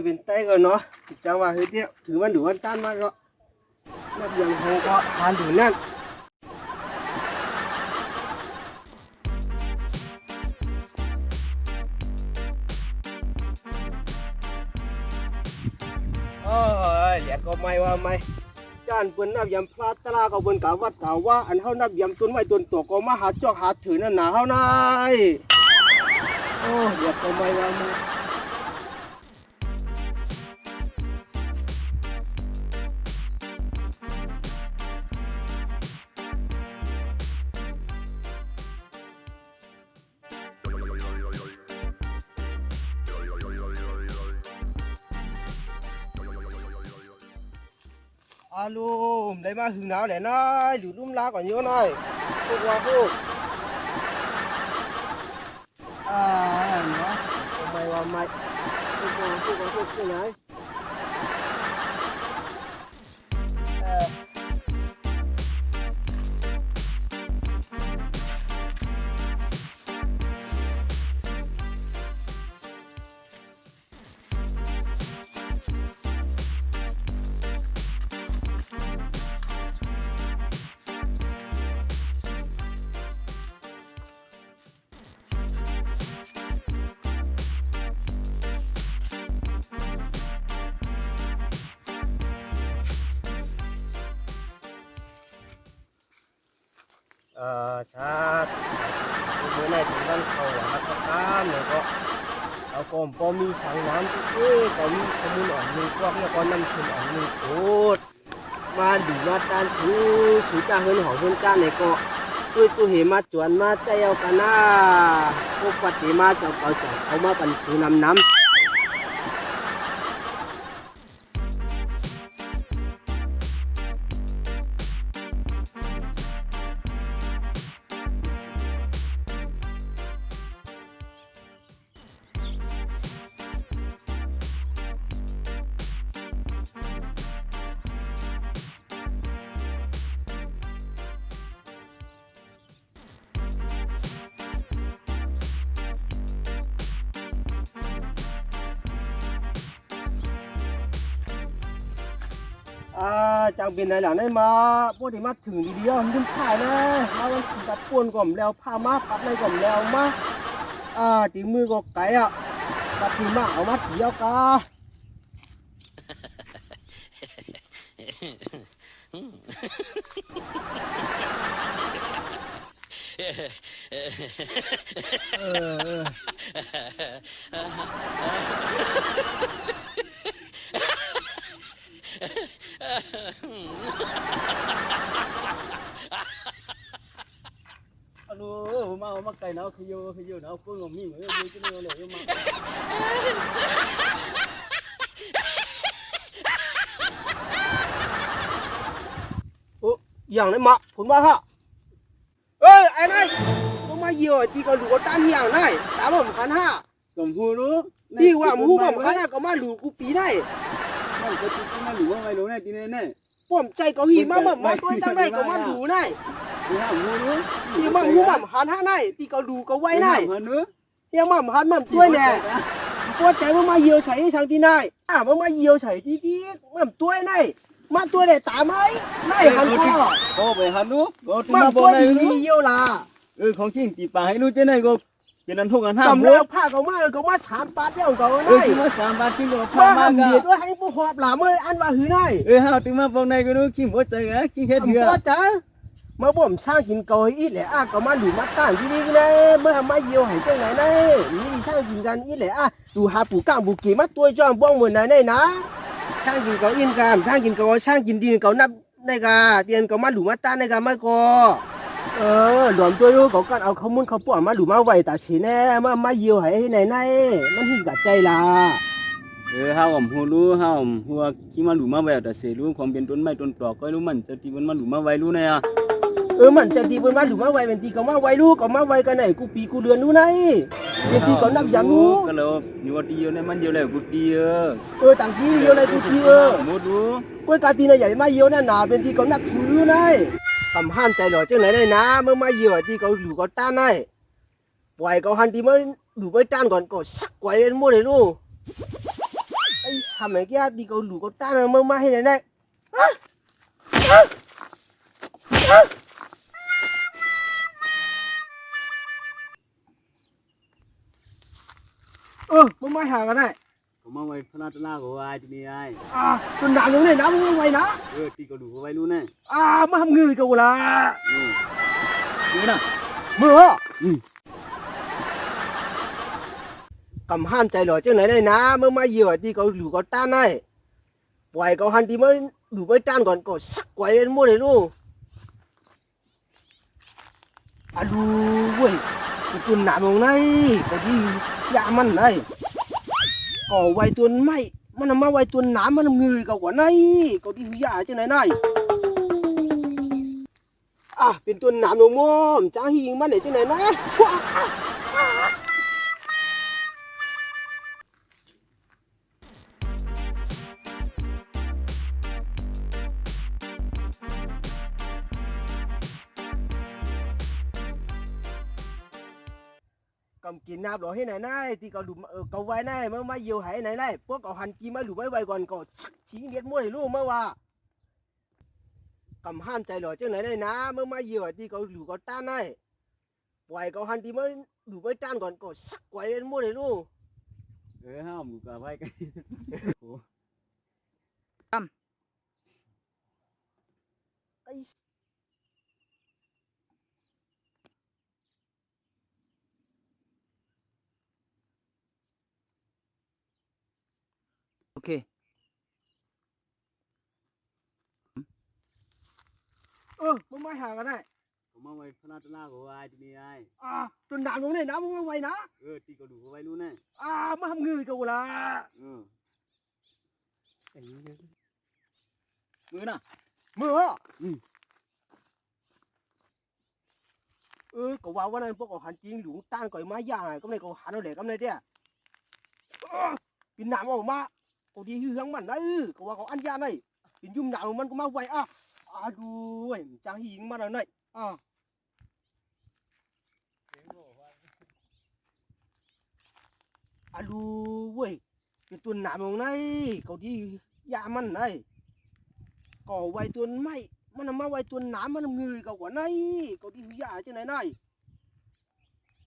เป็นไตก่อนเนาะจังว่าเฮ้ยเดียวถือมันดูวันต้านมากก็นับยังคงก็ทานถึงนั่นโอ้ยเดี๋ยวก็ไม่ว่าไม่จานเปิ้นนับยำพลาดตลาก็เปิ้นกะวัดกะว่าอันเฮานับยำต้นไม้ต้นตัวก็มาหาจอกหาถือนั่นน่ะเฮานายโอ้เดี๋ยวก็ไม่ว่าไม่อาลูมได้มาหึงหนาวแหละนายหลุดลุ่มลาก่อนเยอะหน่อยพวกว่าพวกเนาะทำไมว่าไม่พวกว่าพวกที่ไหนชาติเมื่อไหร่ถึงบ้านเขาหาตะกามเนี่ยก็เอากอมพอมีช่างน้ำที่ก็มีขมูลอ่อนหนึ่งพวกแล้วก็น้ำชุ่มอ่อนหนึ่งโคตรมาดูมาตานถือจ้าเฮินหอเฮินจ้าเนี่ยก็ตัวเหมาจวนมาใจเอากันนะพวกปฏิมาเจ้าเขามาปันชูน้ำจังเป็นไหนหลังได้มาพวกที่มาถึงดีๆมันถ่ายนะมาวันฉีดป่วนก่อมแล้วพามาปัดในก่อมแล้วมาตีมือก็ไก่ปัดที่มาเอามาเที่ยวกามาไก่เนาะคืออยู่เนาะพวกงมีเหมือนจะมีอะไรมาโอ้อย่างไรมาผมว่าฮะไอ้นายผมมาเยี่ยวที่ก็ดูก็ตั้งอย่างนายตามผมขันห้าผมพูดรู้ที่ว่ามูผมขันห้าก็มาดูกูปีได้มันก็ที่มาดูว่าไงรู้แน่ทีนี้แน่ผมใจก็หีมาบ่มาตัวตั้งได้ก็มาดูได้ที่มั่งหูมั่งหันห้าได้ที่ก็ดูก็ไว้ได้ยังมั่งหันมั่งตัวแน่ปวดใจว่ามาเยี่ยวใส่ช่างที่นายว่ามาเยี่ยวใส่ที่มั่งตัวไหนมาตัวไหนตามไหมไม่หันก็โอ้ไปหันนู้มั่งตัวที่เยี่ยวล่ะของจริงตีปลาให้นู้เจ้าไหนก็เป็นอันทุกอันห้าม กำแล้วผ้าก็มา3 บาทเดียวก็ได้ที่มา3 บาทที่ก็ผ้ามากเดี๋ยวด้วยให้ผู้หอบหล่าเมื่ออันว่าหือได้ห้าถึงมาปองในก็นู้ขี้หัวใจนะขี้แค่เถื่อจ้ะมาบ่มสร้างกินเกยอีแหละก็มาดูมาตั้งที่นี่เลยเมื่อมาเยี่ยวให้จังไหนได้นี่สร้างกินกันอีแหละดูหาปูก้างปูกี่มาตัวจ้องบ้องเหมือนไหนได้นะสร้างกินเกอินกันสร้างกินเกสร้างกินดินเกนับในกาเตียนก็มาดูมาตั้งในกาไม่ก็หลวมตัวอยู่ก็เอาข้าวมุ้นข้าวป่นมาดูมาไว้ตาฉีแน่มาเยี่ยวให้ไหนมันหิ้งกัดใจล่ะห้าผมหูรู้ห้าผมหัวขี้มาดูมาไว้แต่เสียรู้ความเป็นต้นไม้ต้นตอกก็รู้มันจะตีมันมาดูมาไว้รู้ไงมันจะตีมันมาดูมาไว้เป็นตีก็มาไว้รู้ก็มาไว้กันไหนกูปีกูเดือนรู้ไหนเป็นตีก็นับอย่างรู้ก็แล้วนี่ว่าตีเยอะเนี่ยมันเยอะแล้วกูตีต่างที่เยอะเลยกูตีหมดรู้กูการตีเนี่ยใหญ่มาเยอะนั่นหนาเป็นตีก็นับถือรู้ไหนทำห้ามใจหล่อจังไหนได้นะเมื่อมาเยอะตีก็ดูก็ต้านได้ปล่อยก็หันตีมันดูไปต้านก่อนก็สักไว้เป็นหมดเลยลูกไอ้ cái sao mày kia đi cầu lũ cầu ta mơ ma hay này này mơ ma hàng cái này ผมมาไว้พลาดลาก็ไว้ที่นี่ไอ้ tuần nào cũng này nó không quay nó ตีก็ดูก็ไว้รู้แน่ mà hầm người cầu là ดูนะ mưa cầm han chạy lỏi trên này này ná mơ ma nhiều đi cầu lũ cầu ta này quay cầu han thì mới đủ với tan còn cầu sắc quay lên mua này luôn đu quên tuần nào cũng này cầu đi dạ mình này cầu quay tuần mày mà nằm quay tuần nám mà nằm người cầu quả này cầu đi dạ trên này nàyเป็นตัวหนามลงม่อมจ้าหิงมันไหนจังไหนนะcầm kín nạp đó thế này này thì cậu đủ cậu vai này mới mai nhiều hay này này pốt cậu hành chi mới đủ mấy vậy còn cậu chỉ biết mua thì luôn mớiว่าcầm han chạy lỏi trên này này ná mới mai nhiều thì cậu đủ cậu tan này quay cậu han thì mới đủ với tan còn cậu sắc quay lên mua thì luôn ห้ามกับไว้กัน cái ok mới mai hàng cái này ผมมาไว้พลาดลาก็ไว้ที่นี่ไอ้ tuần nào cũng này nó không quay nó ตีก็ดูก็ไว้รู้แน่ mà hầm người cầu là มือน่ะ mưa cậu vào cái này bố cậu hành chiến lũ tan cậu má già này cái này cậu hành nó để cái này đấy pin nạm mà má cậu đi hư hăng mặn đấy cậu vào cậu ăn da này pin dung nàoมันก็มาไวđuôi trang hiến mà này đuôi cái tuần nạm mà này cậu đi dạ mình này cậu quay tuần mày mà nằm quay tuần nám mà nằm người cậu quả này cậu đi dạ trên này này